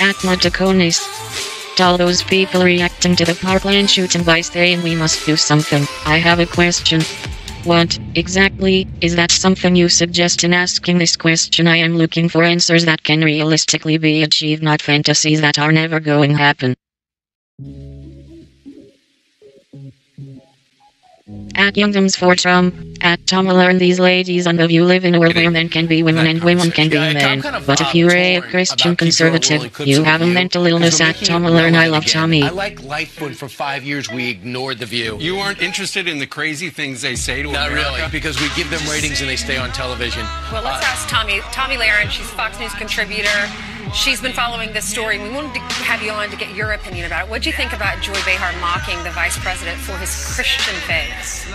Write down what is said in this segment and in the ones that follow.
At Motaconis. All those people reacting to the Parkland shooting by saying we must do something. I have a question. What, exactly, is that something you suggest in asking this question? I am looking for answers that can realistically be achieved, not fantasies that are never going to happen. At Youngdoms for Trump. At Tom learn these ladies and of you live in a world where men can be women and women can be men. But if you're a Christian conservative, you have a mental illness. At Tom learn I love Tommy. I like Lightfoot. For 5 years we ignored The View. You aren't interested in the crazy things they say to America? Not really, because we give them ratings and they stay on television. Well, let's ask Tommy Lahren. She's a Fox News contributor. She's been following this story. We wanted to have you on to get your opinion about it. What do you think about Joy Behar mocking the vice president for his Christian faith?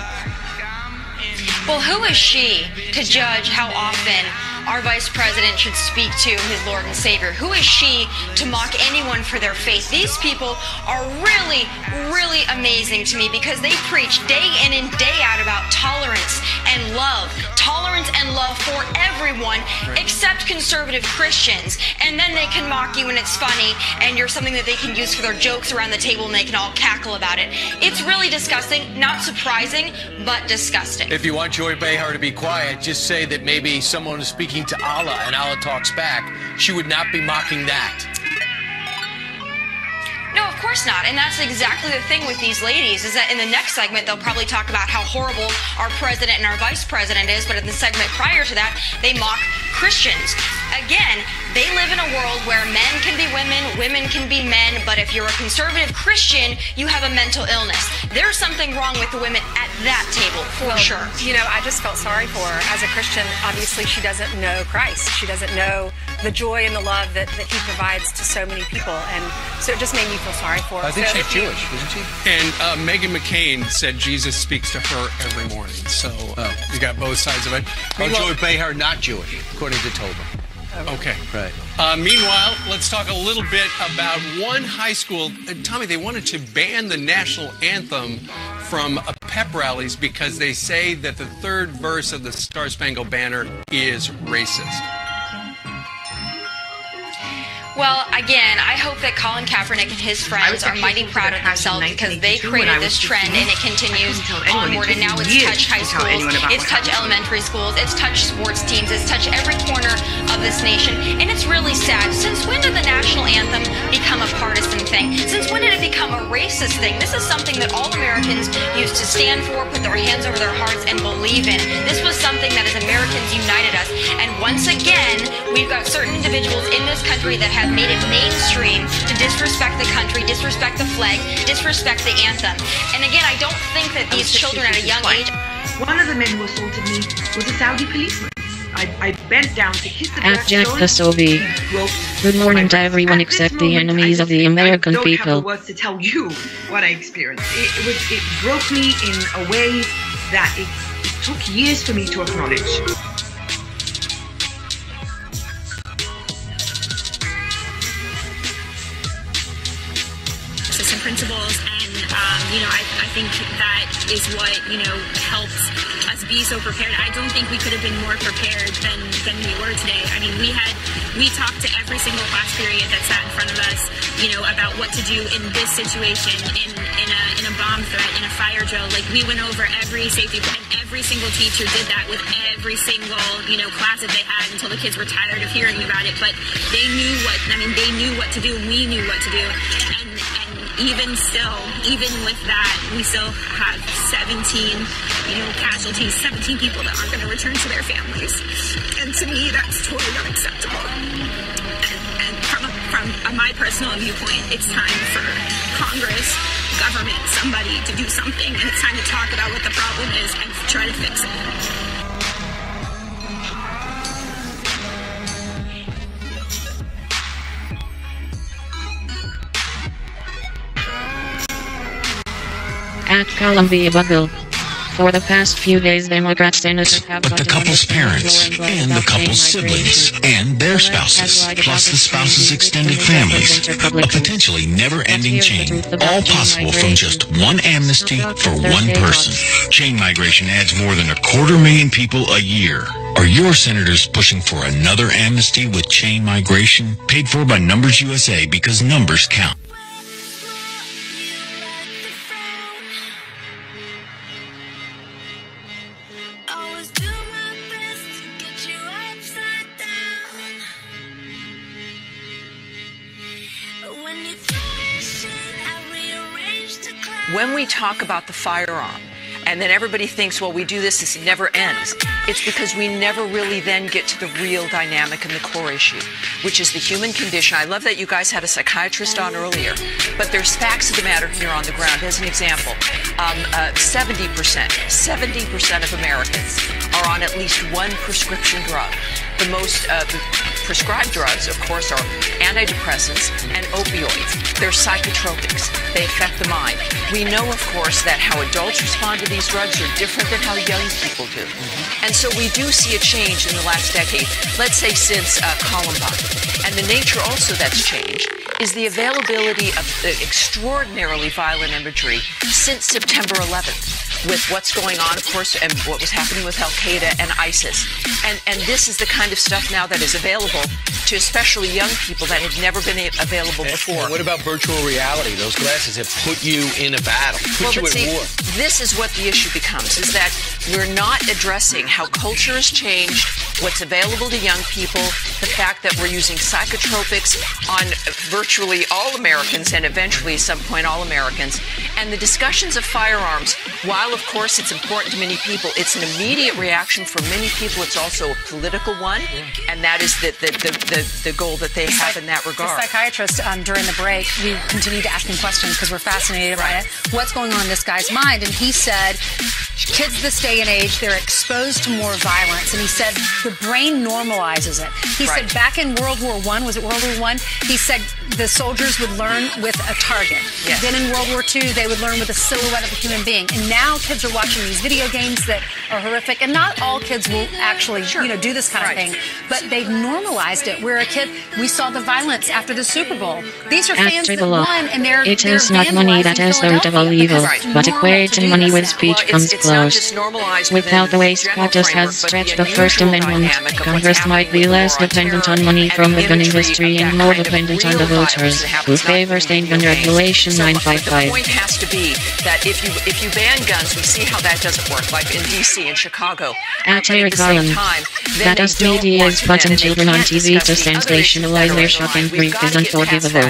Well, who is she to judge how often our vice president should speak to his Lord and Savior? Who is she to mock anyone for their faith? These people are really, really amazing to me because they preach day in and day out about tolerance and love. Tolerance and love for everyone except conservative Christians. And then they can mock you and it's funny and you're something that they can use for their jokes around the table and they can all cackle about it. It's really disgusting, not surprising, but disgusting. If you want Joy Behar to be quiet, just say that maybe someone is speaking to Allah and Allah talks back. She would not be mocking that. No, of course not. And that's exactly the thing with these ladies, is that in the next segment, they'll probably talk about how horrible our president and our vice president is, but in the segment prior to that, they mock Christians. Again, they live in a world where men can be women, women can be men, but if you're a conservative Christian, you have a mental illness. There's something wrong with the women at that table, for sure. You know, I just felt sorry for her. As a Christian, obviously she doesn't know Christ. She doesn't know the joy and the love that he provides to so many people. And so it just made me feel sorry for her. I think she's Jewish, isn't she? And Meghan McCain said Jesus speaks to her every morning. So you got both sides of it. Oh, Joy Behar, not Jewish, according to Toba. Okay. Right. Meanwhile, let's talk a little bit about one high school. Tommy, they wanted to ban the national anthem from pep rallies because they say that the third verse of the Star Spangled Banner is racist. Well, again, I hope that Colin Kaepernick and his friends are mighty proud of themselves because they created this trend and it continues onward. And now it's touched high schools, it's touched elementary schools, it's touched sports teams, it's touched every corner of this nation. And it's really sad. Since when did the national anthem become a partisan thing? Since when did it become a racist thing? This is something that all Americans used to stand for, put their hands over their hearts, and believe in. This was something that as Americans united us. And once again, we've got certain individuals in this country that have made it mainstream to disrespect the country, disrespect the flag, disrespect the anthem. And again, I don't think that these children at a young age... One of the men who assaulted me was a Saudi policeman. I bent down to kiss the At Jack the Sobe. Good morning to everyone except the enemies of the American people. I don't have the words to tell you what I experienced. It broke me in a way that it took years for me to acknowledge. Some principles, and I think that is what helps us be so prepared. I don't think we could have been more prepared than we were today. I mean, we talked to every single class period that sat in front of us, about what to do in this situation, in a bomb threat, in a fire drill. Like, we went over every safety plan. Every single teacher did that with every single class that they had until the kids were tired of hearing about it. But they knew what to do. We knew what to do, and even still, even with that, we still have 17, casualties, 17 people that aren't going to return to their families. And to me, that's totally unacceptable. And from my personal viewpoint, it's time for Congress, government, somebody to do something, and it's time to talk about what the problem is and try to fix it. At Columbia Bugle. For the past few days, Democrat senators have but the couple's parents, and the couple's siblings, and their spouses, plus the spouse's extended families. A potentially never-ending chain, all possible from just one amnesty for one person. Chain migration adds more than 250,000 people a year. Are your senators pushing for another amnesty with chain migration? Paid for by Numbers USA, because numbers count. When we talk about the firearm, and then everybody thinks, well, we do this it never ends. It's because we never really then get to the real dynamic and the core issue, which is the human condition. I love that you guys had a psychiatrist on earlier, but there's facts of the matter here on the ground. As an example, 70% of Americans are on at least one prescription drug. The most prescribed drugs, of course, are antidepressants and opioids. They're psychotropics. They affect the mind. We know, of course, that how adults respond to these drugs are different than how young people do. And so we do see a change in the last decade, let's say since Columbine. And the nature also that's changed is the availability of extraordinarily violent imagery since September 11th. With what's going on, of course, and what was happening with Al-Qaeda and ISIS. And this is the kind of stuff now that is available to especially young people that have never been available before. And what about virtual reality? Those glasses have put you in a battle, put you at war. This is what the issue becomes, is that we're not addressing how culture has changed, what's available to young people, the fact that we're using psychotropics on virtually all Americans and eventually at some point all Americans. And the discussions of firearms, while of course it's important to many people, it's an immediate reaction for many people. It's also a political one, and that is the goal that they have in that regard. The psychiatrist, during the break, we continued to ask him questions because we're fascinated by it. What's going on in this guy's mind? And he said, kids this day and age, they're exposed to more violence. And he said the brain normalizes it. He said back in World War I, was it World War I? He said the soldiers would learn with a target. Yes. Then in World War II, they would learn with a silhouette of a human being. And now kids are watching these video games that are horrific. And not all kids will actually, do this kind of thing. But they've normalized it. Where a kid, we saw the violence after the Super Bowl. These are fans that won, and they're It is not money that is the root of all evil, but equating money with speech comes close. Without the way SCOTUS has stretched the First Amendment, Congress might be less dependent on money from the gun industry and more dependent on the voters, who favor state gun regulation 955. The point has to be that if you ban guns, we see how that doesn't work, like in D.C. and Chicago. At Eric Garland, that us media is putting children on TV to sensationalize their shock and grief is unforgivable.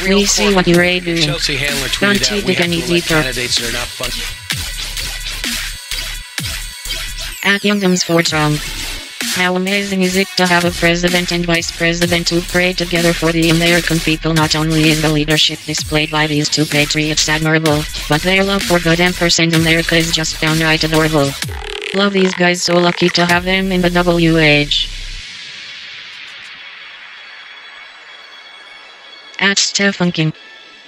We see what you're doing. Chelsea Handler Don't tweeted dig any deeper. candidates that are not fun. At Youngdom's for Trump. How amazing is it to have a president and vice president who pray together for the American people? Not only is the leadership displayed by these two patriots admirable, but their love for God and America is just downright adorable. Love these guys, so lucky to have them in the WH. At Stephen King.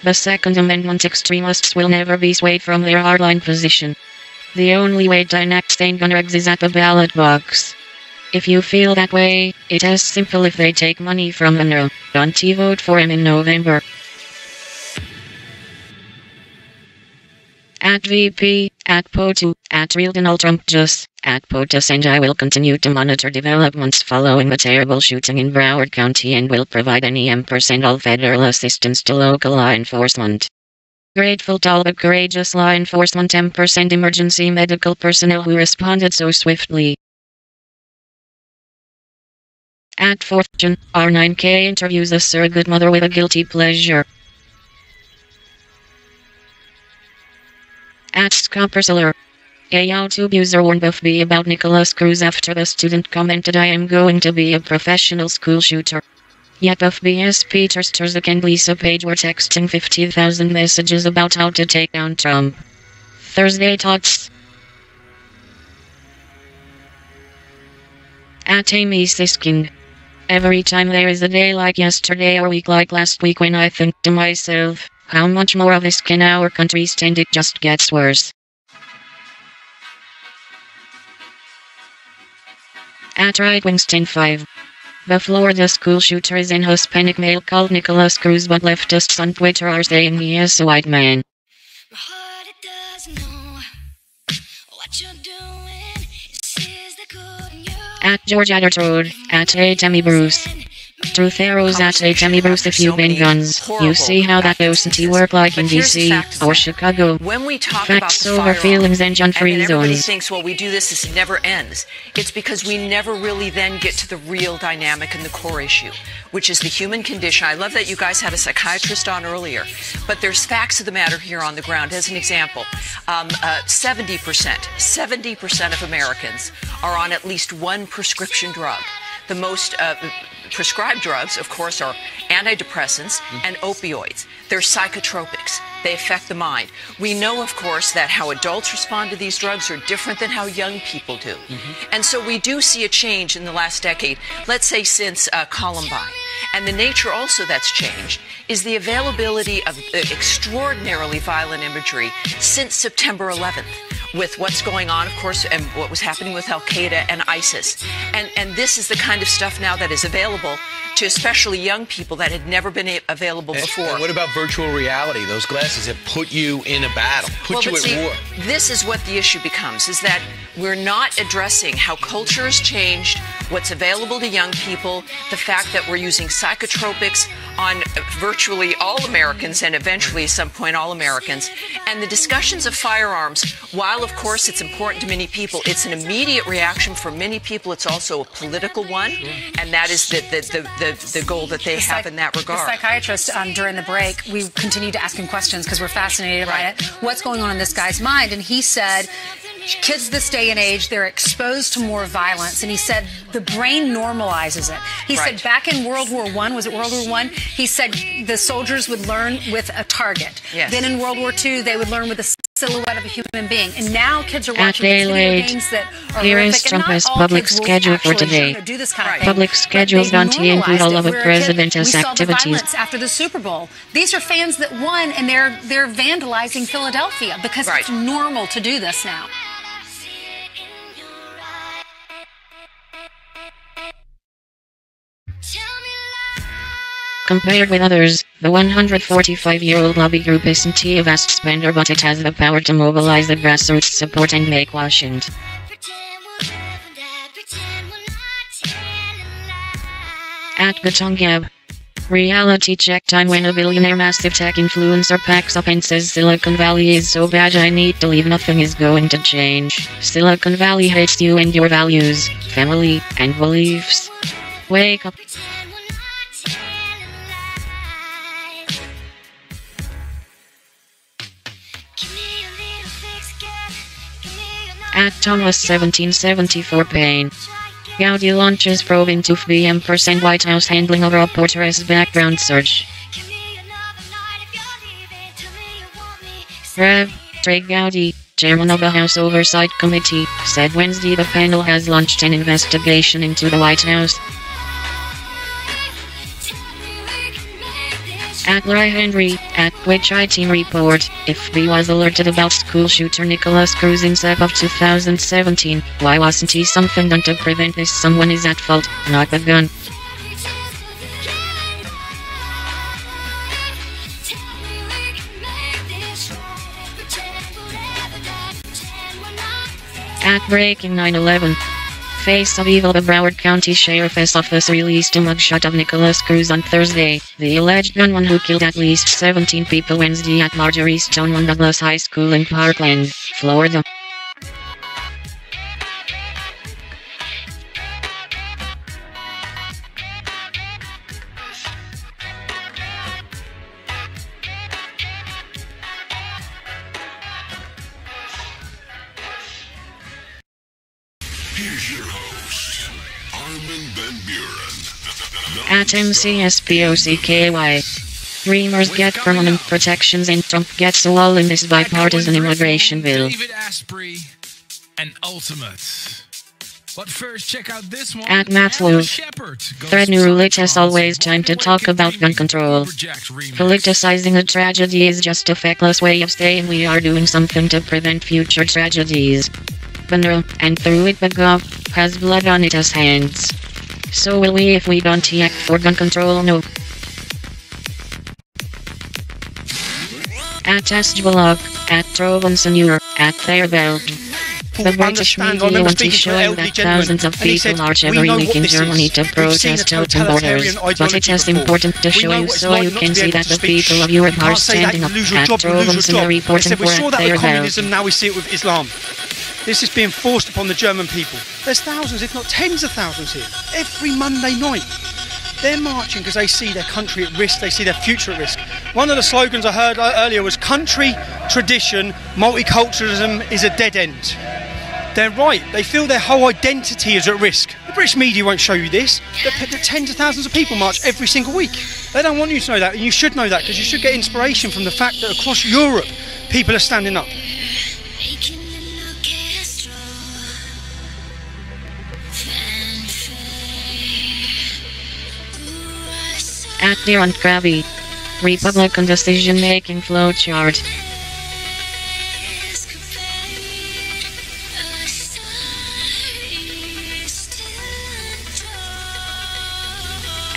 The Second Amendment extremists will never be swayed from their hardline position. The only way to enact state gun regs is at the ballot box. If you feel that way, it is simple. If they take money from the NRO, don't you vote for him in November. At VP, at POTU, at Real Donald Trump Just, at POTUS, and I will continue to monitor developments following the terrible shooting in Broward County and will provide any all federal assistance to local law enforcement. Grateful to all the courageous law enforcement and emergency medical personnel who responded so swiftly. At Fortune, R9K interviews a surrogate mother with a guilty pleasure. At Scopperseller. A YouTube user warned Buff B about Nicholas Cruz after the student commented, "I am going to be a professional school shooter." Yet Buff B.S. Peter Strzok and Lisa Page were texting 50,000 messages about how to take down Trump. Thursday Thoughts. At Amy Siskin. Every time there is a day like yesterday or week like last week when I think to myself, how much more of this can our country stand? It just gets worse. At Right Wingston 5. The Florida school shooter is an Hispanic male called Nicholas Cruz, but leftists on Twitter are saying he is a white man. At George Addertrode, at A. Tammy Bruce. Truth arrows at A. Tammy Bruce. If you ban guns, you see how that doesn't work like in DC or Chicago. When we talk Facts about over feelings and gun-free and everybody zones. thinks, well, we do this never ends. It's because we never really then get to the real dynamic and the core issue, which is the human condition. I love that you guys had a psychiatrist on earlier, but there's facts of the matter here on the ground. As an example, 70% of Americans are on at least one prescription drug. The most prescribed drugs, of course, are antidepressants and opioids. They're psychotropics. They affect the mind. We know, of course, that how adults respond to these drugs are different than how young people do. And so we do see a change in the last decade, let's say since Columbine. And the nature also that's changed is the availability of extraordinarily violent imagery since September 11th. With what's going on, of course, and what was happening with Al-Qaeda and ISIS. And this is the kind of stuff now that is available to especially young people that had never been available before. And what about virtual reality? Those glasses have put you in a battle, put you at war. This is what the issue becomes, is that we're not addressing how culture has changed, what's available to young people, the fact that we're using psychotropics on virtually all Americans and eventually at some point all Americans. And the discussions of firearms, while of course it's important to many people, it's an immediate reaction for many people. It's also a political one, and that is the goal that they have in that regard. The psychiatrist, during the break, we continued to ask him questions because we're fascinated by it. What's going on in this guy's mind? And he said, kids this day and age, they're exposed to more violence. And he said the brain normalizes it. He said back in World War I, was it World War I? He said the soldiers would learn with a target. Yes. Then in World War II, they would learn with a silhouette of a human being. And now kids are watching At video late. games that are Here horrific. is Trump's public schedule for today. Do this kind of thing. Public schedules don't include all of the president's We saw the activities. violence after the Super Bowl. These are fans that won, and they're vandalizing Philadelphia because it's normal to do this now. Compared with others, the 145-year-old lobby group isn't a vast spender, but it has the power to mobilize the grassroots support and make Washington. At Gatongab. Reality check time when a billionaire massive tech influencer packs up and says Silicon Valley is so bad I need to leave, nothing is going to change. Silicon Valley hates you and your values, family, and beliefs. Wake up. At Thomas 1774 Payne. Gaudi launches probe into VM% White House handling of reporter's background search. Rev. Trey Gowdy, chairman of the House Oversight Committee, said Wednesday the panel has launched an investigation into the White House. At Larry Henry, at which IT report, if B was alerted about school shooter Nicholas Cruz in Sep of 2017, why wasn't he something done to prevent this? Someone is at fault, not the gun. At breaking 9/11. Face of evil. The Broward County Sheriff's Office released a mugshot of Nicholas Cruz on Thursday, the alleged gunman who killed at least 17 people Wednesday at Marjorie Stoneman Douglas High School in Parkland, Florida. Here's your host, Armin Van Buren. At MCSPOCKY. Dreamers get permanent protections and Trump gets a wall in this bipartisan immigration bill. David Asprey and Ultimate. But first, check out this one. At Matthew. Thread new roulette as always time to talk about gun control. Politicizing a tragedy is just a feckless way of saying we are doing something to prevent future tragedies. opener, and threw it back up, has blood on its hands. So will we if we don't act for gun control, no. At Astvalog, at Trovansenur, at Fairbelt. The British media want to show that thousands of people march every week in Germany to protest open borders, but it is important to show you so you can see that the people of Europe are standing up. At Trovansenur reporting for at Fairbelt. Now we see it with Islam. This is being forced upon the German people. There's thousands, if not tens of thousands here, every Monday night. They're marching because they see their country at risk, they see their future at risk. One of the slogans I heard earlier was country, tradition, multiculturalism is a dead end. They're right, they feel their whole identity is at risk. The British media won't show you this. The tens of thousands of people march every single week. They don't want you to know that, and you should know that, because you should get inspiration from the fact that across Europe, people are standing up. At Darren Krabby. Republican decision-making flowchart.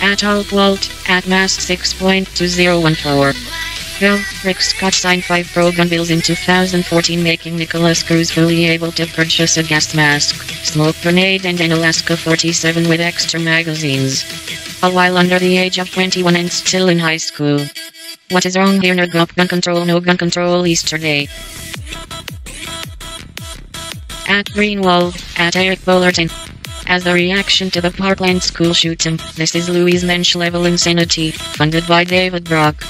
At Altwalt, at Mass 6.2014. Bill, Rick Scott signed 5 pro-gun bills in 2014 making Nicholas Cruz fully able to purchase a gas mask, smoke grenade and an Alaska 47 with extra magazines. All while under the age of 21 and still in high school. What is wrong here? No gun control, no gun control yesterday. At Greenwald, at Eric Bullerton. As a reaction to the Parkland school shooting, this is Louis Mensch level insanity, funded by David Brock.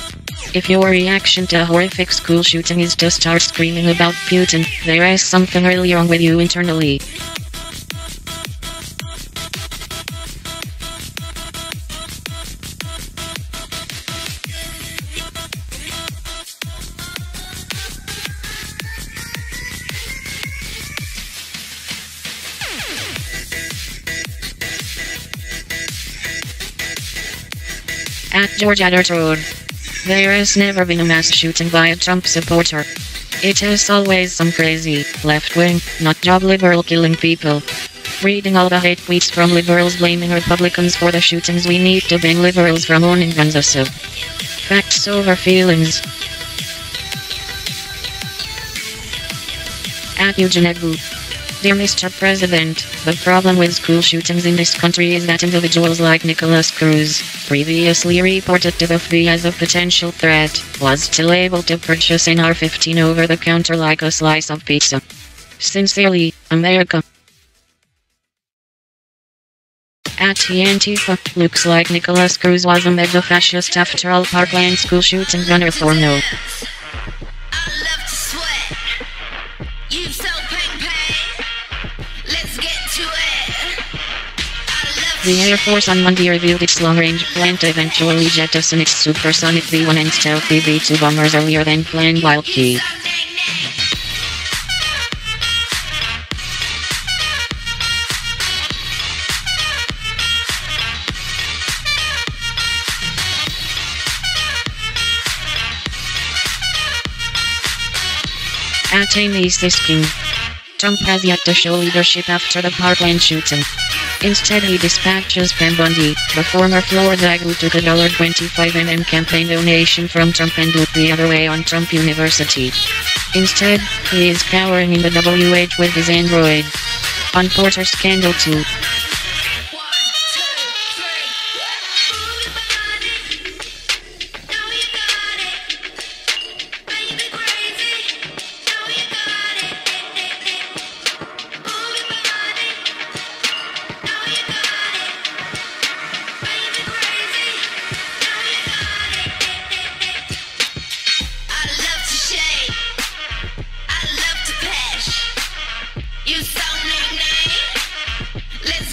If your reaction to a horrific school shooting is to start screaming about Putin, there is something really wrong with you internally. At George Addertode. There has never been a mass shooting by a Trump supporter. It is always some crazy, left-wing, nut-job liberal killing people. Reading all the hate tweets from liberals blaming Republicans for the shootings, we need to ban liberals from owning guns. Facts over feelings. At Eugenegu. Dear Mr. President, the problem with school shootings in this country is that individuals like Nicholas Cruz, previously reported to the FBI as a potential threat, was still able to purchase an AR-15 over the counter like a slice of pizza. Sincerely, America. At Antifa, looks like Nicholas Cruz was a mega-fascist after all. Parkland school shooting gunner for no. The Air Force on Monday revealed its long-range plan to eventually jettison its supersonic B-1 and stealthy B-2 bombers earlier than planned while Kyiv. At Amy Siskin. Trump has yet to show leadership after the Parkland shooting. Instead he dispatches Pam Bondi, the former Florida guy who took a $25 campaign donation from Trump and looked the other way on Trump University. Instead, he is cowering in the WH with his Android. On Porter Scandal 2. You so nickname. Let's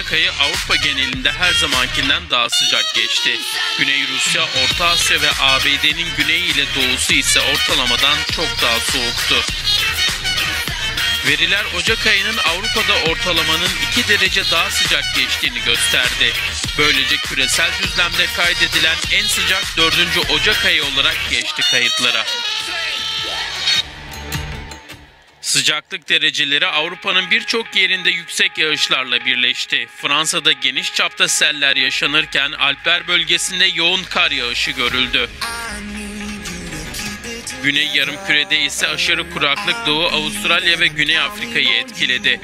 Ocak ayı Avrupa genelinde her zamankinden daha sıcak geçti. Güney Rusya, Orta Asya ve ABD'nin güneyi ile doğusu ise ortalamadan çok daha soğuktu. Veriler Ocak ayının Avrupa'da ortalamanın 2 derece daha sıcak geçtiğini gösterdi. Böylece küresel düzlemde kaydedilen en sıcak 4. Ocak ayı olarak geçti kayıtlara. Sıcaklık dereceleri Avrupa'nın birçok yerinde yüksek yağışlarla birleşti. Fransa'da geniş çapta seller yaşanırken Alpler bölgesinde yoğun kar yağışı görüldü. Güney Yarımküre'de ise aşırı kuraklık Doğu Avustralya ve Güney Afrika'yı etkiledi.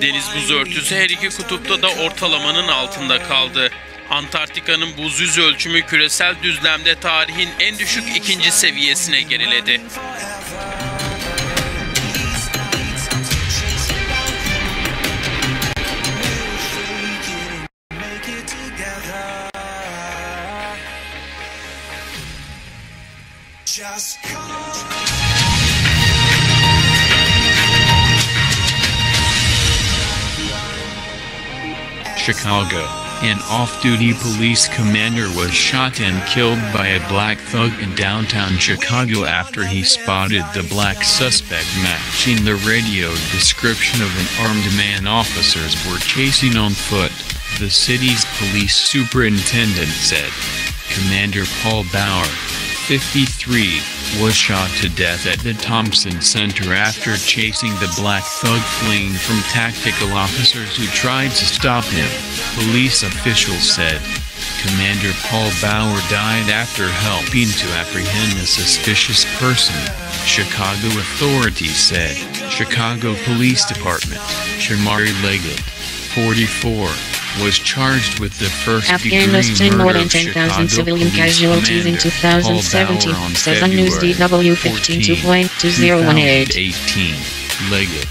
Deniz buz örtüsü her iki kutupta da ortalamanın altında kaldı. Antarktika'nın buz yüz ölçümü küresel düzlemde tarihin en düşük 2. seviyesine geriledi. Chicago. An off-duty police commander was shot and killed by a black thug in downtown Chicago after he spotted the black suspect matching the radio description of an armed man officers were chasing on foot, the city's police superintendent said. Commander Paul Bauer, 53, was shot to death at the Thompson Center after chasing the black thug fleeing from tactical officers who tried to stop him, police officials said. Commander Paul Bauer died after helping to apprehend a suspicious person, Chicago authorities said. Chicago Police Department, Shamari Leggett, 44, was charged with the Afghanistan more than 10,000 civilian casualties in 2017, says on News DW 15.2018. 18. Leggett,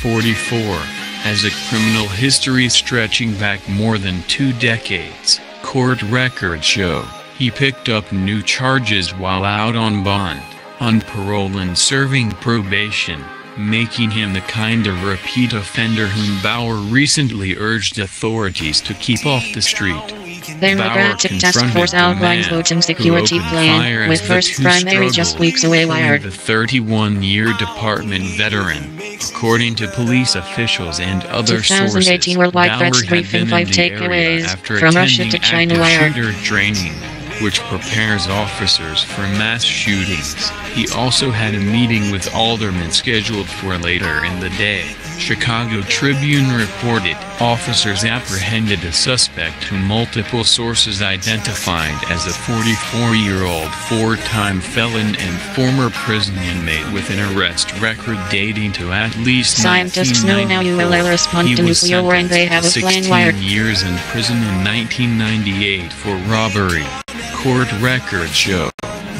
44, has a criminal history stretching back more than 2 decades, court records show. He picked up new charges while out on bond, on parole and serving probation, making him the kind of repeat offender whom Bauer recently urged authorities to keep off the street. The Democratic Task Force outlines voting security plan, with first primary just weeks away wired. The 31-year department veteran, according to police officials and other 2018 sources, Worldwide Threats Bauer had Briefing been in 5 the area takeaways after from Russia attending to China active wired. shooter training, which prepares officers for mass shootings. He also had a meeting with aldermen scheduled for later in the day. Chicago Tribune reported officers apprehended a suspect who multiple sources identified as a 44-year-old four-time felon and former prison inmate with an arrest record dating to at least Scientists know now you will respond to nuclear war and they have a plan wired. 16 years in prison in 1998 for robbery. Court records show.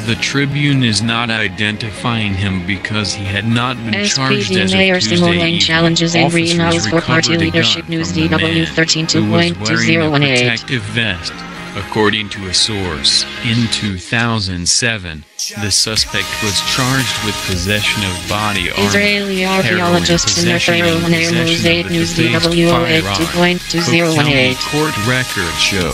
The Tribune is not identifying him because he had not been charged as of Tuesday evening. Challenges and re-announced for party leadership. News DW 13.2018. Protective vest. According to a source, in 2007, the suspect was charged with possession of body armor, Israeli archaeologists in their thorough mosaic. News DW 2.2018. Court records show.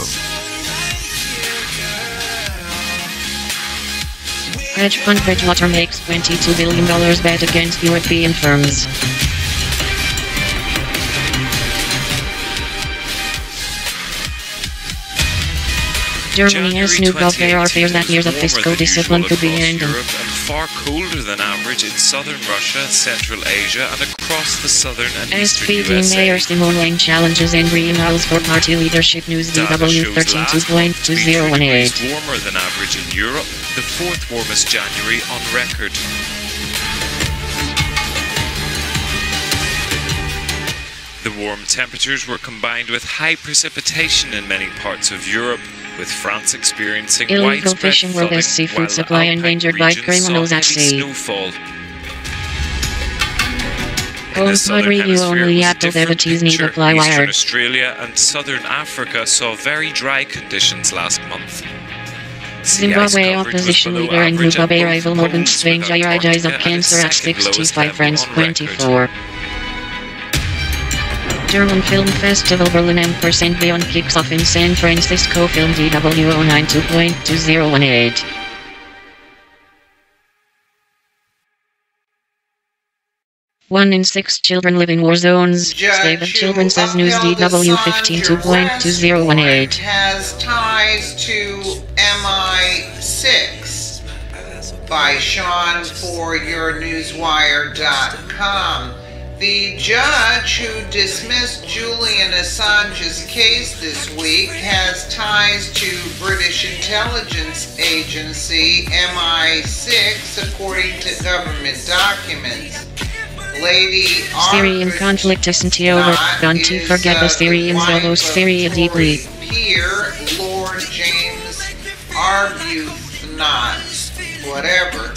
Hedge fund Bridgewater makes $22 billion bet against European firms. Germany's new governor fears that years of fiscal discipline could be ending. Europe and far colder than average in southern Russia, Central Asia, and across the southern and eastern SPD USA. Mayor Simone challenges and re-announced for party leadership. News DW 13.2018. Warmer than average in Europe, the fourth warmest January on record. The warm temperatures were combined with high precipitation in many parts of Europe, with France experiencing illegal widespread fishing flooding, with seafood while supply alpine endangered by regions criminals saw at heavy sea. snowfall. Cold review only Apple devotees need apply Eastern wired. Australia and southern Africa saw very dry conditions last month. Zimbabwe opposition leader and Mugabe rival Morgan Tsvangirai dies of cancer at 65. France 24. German Film Festival Berlin & Beyond kicks off in San Francisco. Film DW 092.2018. 1 in 6 children live in war zones. State of Children says News DW 15.2018. Has ties to MI6 by Sean for YourNewsWire.com. The judge who dismissed Julian Assange's case this week has ties to British intelligence agency MI6 according to government documents. Lady Syrian conflict isn't over. Don't you forget the Syrians, although Syria deeply. Peer, Lord James Arbuthnot, whatever,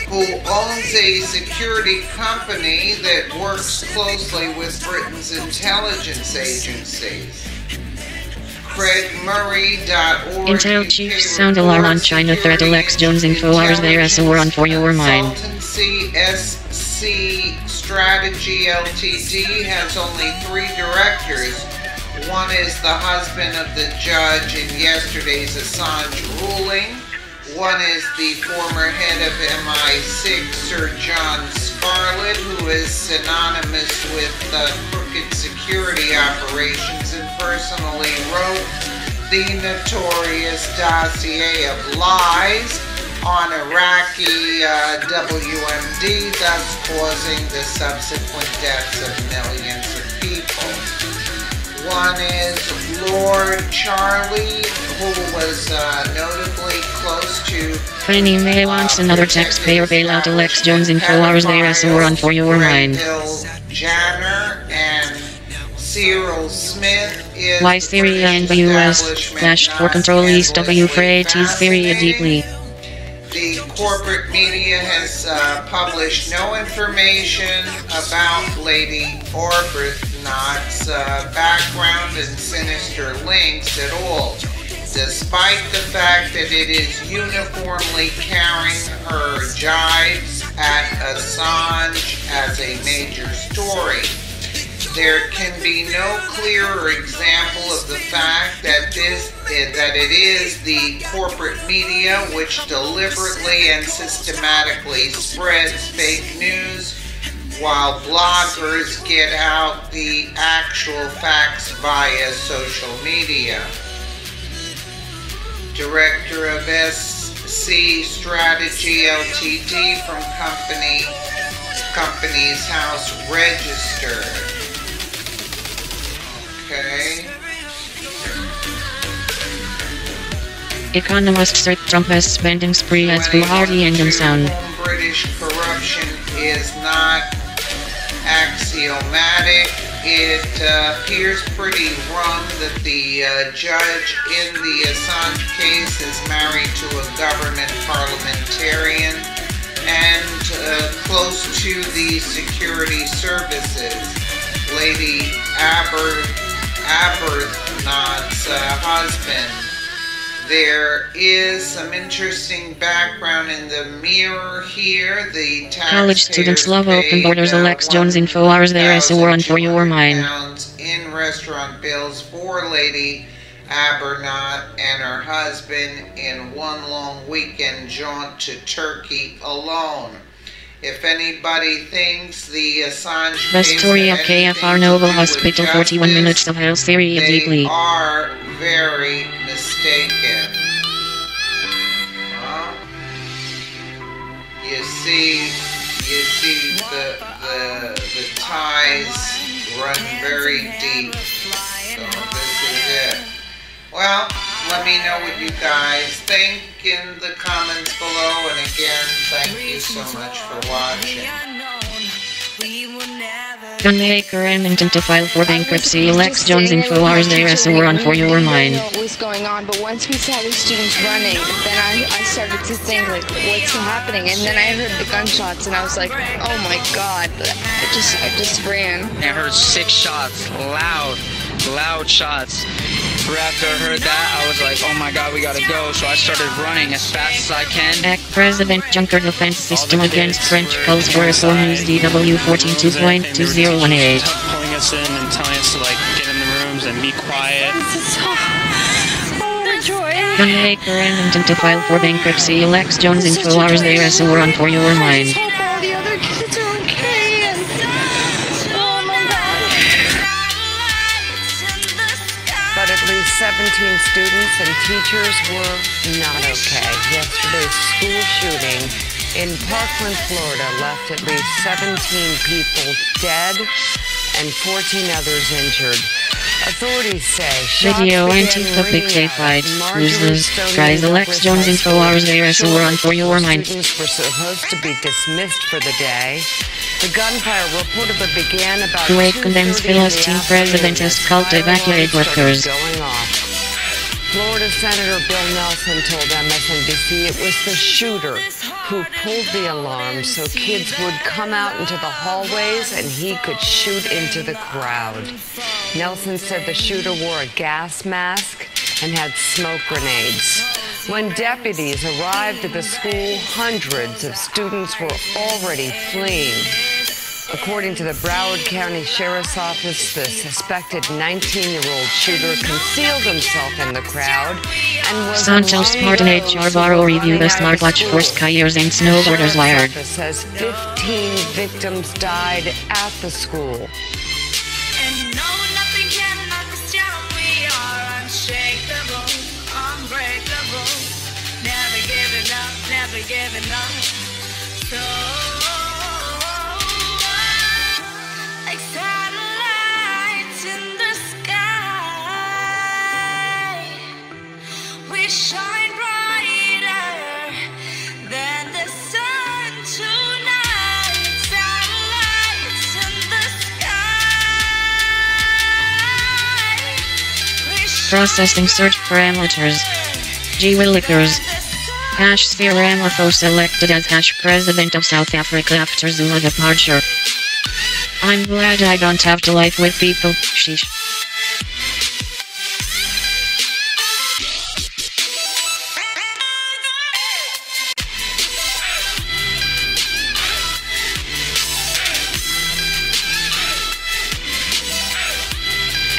who owns a security company that works closely with Britain's intelligence agencies. CraigMurray.org. Intel chief sound alarm on China threat. Alex Jones info hours there as a war on for your mind. SC Strategy Ltd has only 3 directors. One is the husband of the judge in yesterday's Assange ruling. One is the former head of MI6, Sir John Scarlett, who is synonymous with crooked security operations and personally wrote the notorious dossier of lies on Iraqi WMD, thus causing the subsequent deaths of millions of people. One is Lord Charlie, who was notably close to Fannie Mae wants another taxpayer bailout. Alex Jones info hours there as a war on for your mind. Bill Janner and Cyril Smith is Why Syria and the US clashed for control. East of Euphrates, Syria deeply. The corporate media has published no information about Lady Arbuthnot's background and sinister links at all, despite the fact that it is uniformly carrying her jibes at Assange as a major story. There can be no clearer example of the fact that it is the corporate media which deliberately and systematically spreads fake news, while bloggers get out the actual facts via social media. Director of SC Strategy Ltd from Company's House Register. Okay. Economists cite Trump as spending spree as Buhari and sound. British corruption is not axiomatic. It appears pretty wrong that the judge in the Assange case is married to a government parliamentarian and close to the security services. Lady Arbuthnot's husband. There is some interesting background in the Mirror here. The college students love open borders. Alex Jones info hours there as a war on for your mind. In restaurant bills for Lady Arbuthnot and her husband in one long weekend jaunt to Turkey alone. If anybody thinks the Assange the story of KFR Noble Hospital, 41 minutes of hell, Syria deeply. They are very mistaken. You see the ties run very deep. So this is it. Well, let me know what you guys think in the comments below, and again, thank you so much for watching. Gunmaker and intent to file for bankruptcy. Alex Jones info hours there as a war on for your mind. What was going on, but once we saw the students running, then I started to think, like, what's happening? And then I heard the gunshots, and I was like, oh my god, I just ran. I heard 6 shots, loud shots. Right after I heard that, I was like, oh my god, we gotta go. So I started running as fast as I can. President Juncker defense system against French calls for reform. News DW 14.2018. listen and telling us to like get in the rooms and be quiet. Gun maker and to file for bankruptcy. Alex Jones info hours there as a war on for your mind. But at least 17 students and teachers were not okay. Yesterday's school shooting in Parkland, Florida left at least 17 people dead and 14 others injured. Authorities say Video Antifa Pictet fight. Losers. Guys, Alex Jones info hours there as a war on for your mind. Students were supposed to be dismissed for the day. The gunfire reportedly began about Kuwait condemns Philistine president as cult evacuate workers. Florida Senator Bill Nelson told MSNBC it was the shooter who pulled the alarm so kids would come out into the hallways and he could shoot into the crowd. Nelson said the shooter wore a gas mask and had smoke grenades. When deputies arrived at the school, hundreds of students were already fleeing. According to the Broward County Sheriff's Office, the suspected 19-year-old shooter concealed himself in the crowd and was Santos Smart and HR Barrow review the smartwatch for skiers and snowboarders wired. The says 15 victims died at the school. Never giving up. So like satellites in the sky, we shine brighter than the sun tonight. Satellites in the sky. Processing search parameters. G. Willikers. Hash Sphere Ramaphosa elected as Hash President of South Africa after Zuma departure. I'm glad I don't have to live with people, sheesh.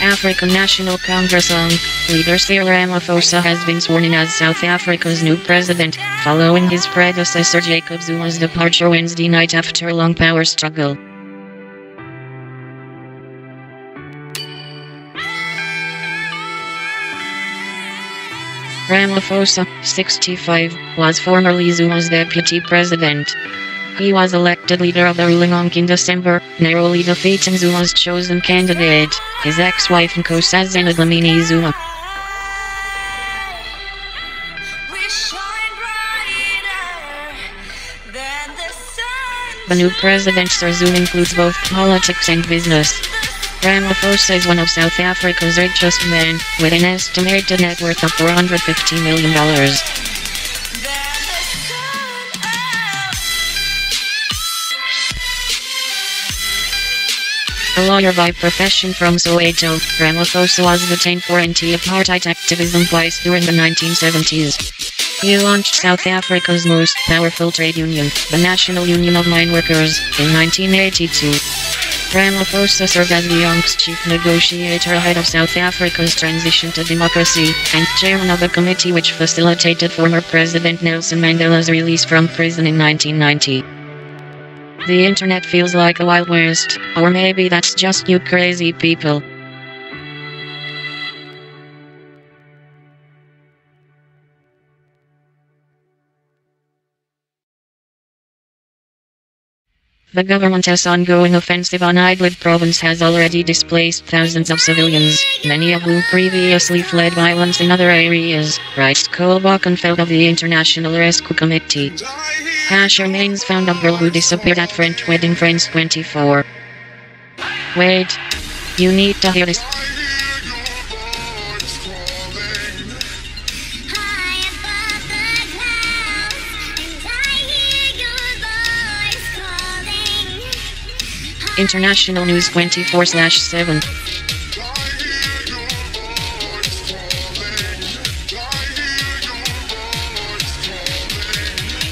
African National Congress leader Cyril Ramaphosa has been sworn in as South Africa's new president, following his predecessor Jacob Zuma's departure Wednesday night after a long power struggle. Ramaphosa, 65, was formerly Zuma's deputy president. He was elected leader of the ruling ONC in December, narrowly defeating Zuma's chosen candidate, his ex-wife Nkosazana Dlamini Zuma. The new president Sir Zuma includes both politics and business. Ramaphosa is one of South Africa's richest men, with an estimated net worth of $450 million. A lawyer by profession from Soweto, Ramaphosa was detained for anti-apartheid activism twice during the 1970s. He launched South Africa's most powerful trade union, the National Union of Mine Workers, in 1982. Ramaphosa served as the ONC's chief negotiator ahead of South Africa's transition to democracy, and chairman of the committee which facilitated former President Nelson Mandela's release from prison in 1990. The internet feels like a Wild West, or maybe that's just you crazy people. The government's ongoing offensive on Idlib province has already displaced thousands of civilians, many of whom previously fled violence in other areas, writes Cole Bockenfeld of the International Rescue Committee. Hash remains found of girl who disappeared at French wedding France 24. Wait. You need to hear this. International News 24/7.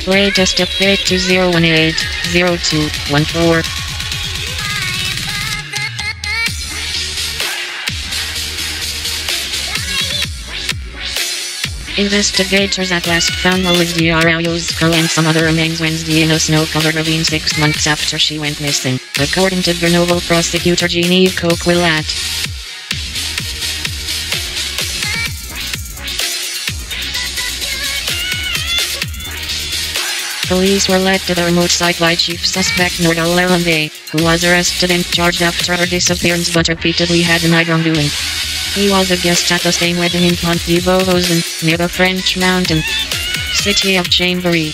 Latest update to 018-0214. Investigators at last found Melissa Arroyo's and some other remains Wednesday in a snow-covered ravine 6 months after she went missing, according to Grenoble prosecutor Jeanne Coquillat. Police were led to the remote site by chief suspect Nordal Lelandais, who was arrested and charged after her disappearance but repeatedly had denied wrongdoing. He was a guest at the same wedding in Pont-de-Beauvoisin, near the French mountain city of Chambéry.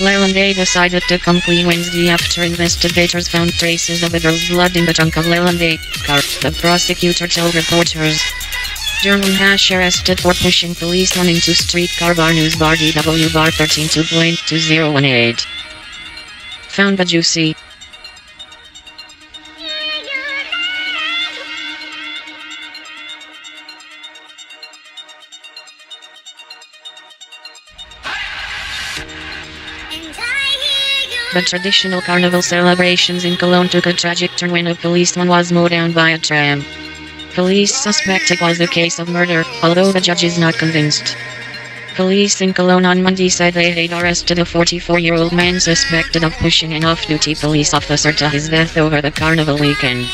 Lelandais decided to come clean Wednesday after investigators found traces of a girl's blood in the trunk of Lelandais' car, the prosecutor told reporters. German hash arrested for pushing policeman into streetcar bar news bar DW bar 13.2018. Found the juicy. The traditional carnival celebrations in Cologne took a tragic turn when a policeman was mowed down by a tram. Police suspect it was a case of murder, although the judge is not convinced. Police in Cologne on Monday said they had arrested a 44-year-old man suspected of pushing an off-duty police officer to his death over the carnival weekend.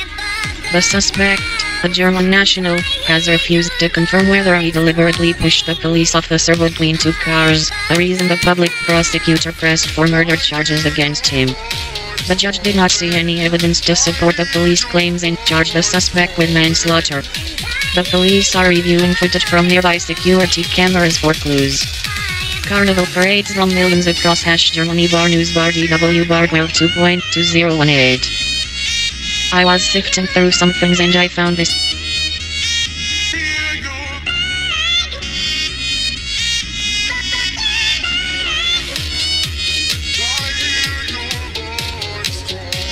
The suspect, a German national, has refused to confirm whether he deliberately pushed the police officer between two cars, a reason the public prosecutor pressed for murder charges against him. The judge did not see any evidence to support the police claims and charged the suspect with manslaughter. The police are reviewing footage from nearby security cameras for clues. Carnival parades draw millions across Germany bar news bar DW bar 12.2018. I was sifting through some things and I found this.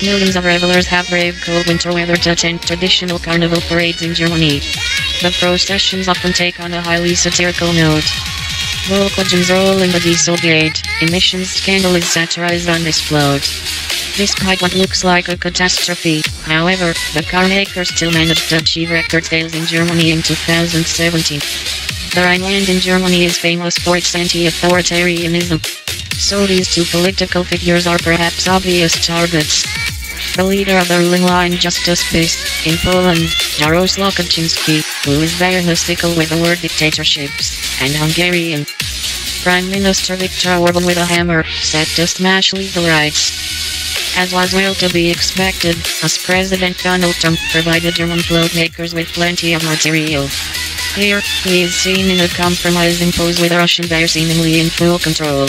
Millions of revelers have braved cold winter weather to attend traditional carnival parades in Germany. The processions often take on a highly satirical note. Volkswagen's role in the Dieselgate emissions scandal is satirized on this float. Despite what looks like a catastrophe, however, the car makers still managed to achieve record sales in Germany in 2017. The Rhineland in Germany is famous for its anti-authoritarianism. So these two political figures are perhaps obvious targets. The leader of the ruling line Justice Peace in Poland, Jarosław Kaczynski, who is very mystical with the word dictatorships, and Hungarian Prime Minister Viktor Orban with a hammer, set to smash legal rights. As was well to be expected, as President Donald Trump provided German float makers with plenty of material. Here, he is seen in a compromising pose with a Russian bear seemingly in full control.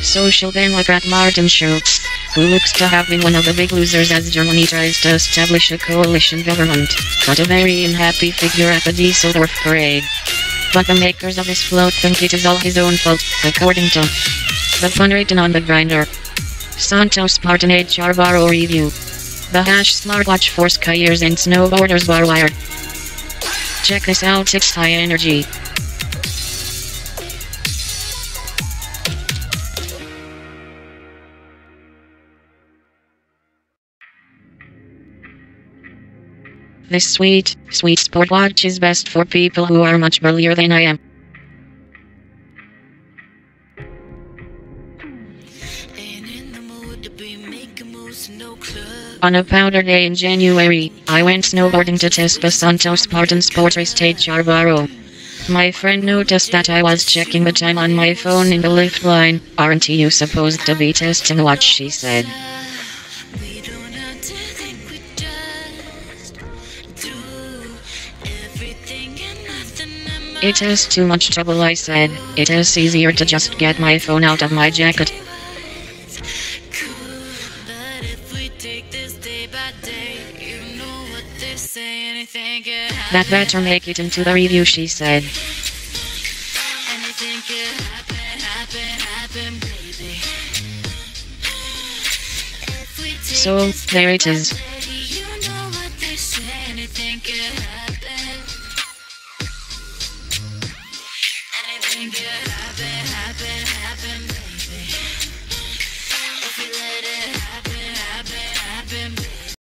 Social Democrat Martin Schulz, who looks to have been one of the big losers as Germany tries to establish a coalition government, got a very unhappy figure at the Düsseldorf parade. But the makers of this float think it is all his own fault, according to the pun written on the grinder. Santos Spartan HR Baro Review. The smartwatch for skiers and snowboarders bar wired. Check this out, it's high energy. This sweet sport watch is best for people who are much burlier than I am. On a powder day in January, I went snowboarding to test the Santos Spartan Sport Race HR Baro. My friend noticed that I was checking the time on my phone in the lift line. Aren't you supposed to be testing the watch, she said. It is too much trouble, I said. It is easier to just get my phone out of my jacket. That better make it into the review, she said. So, there it is. Happen.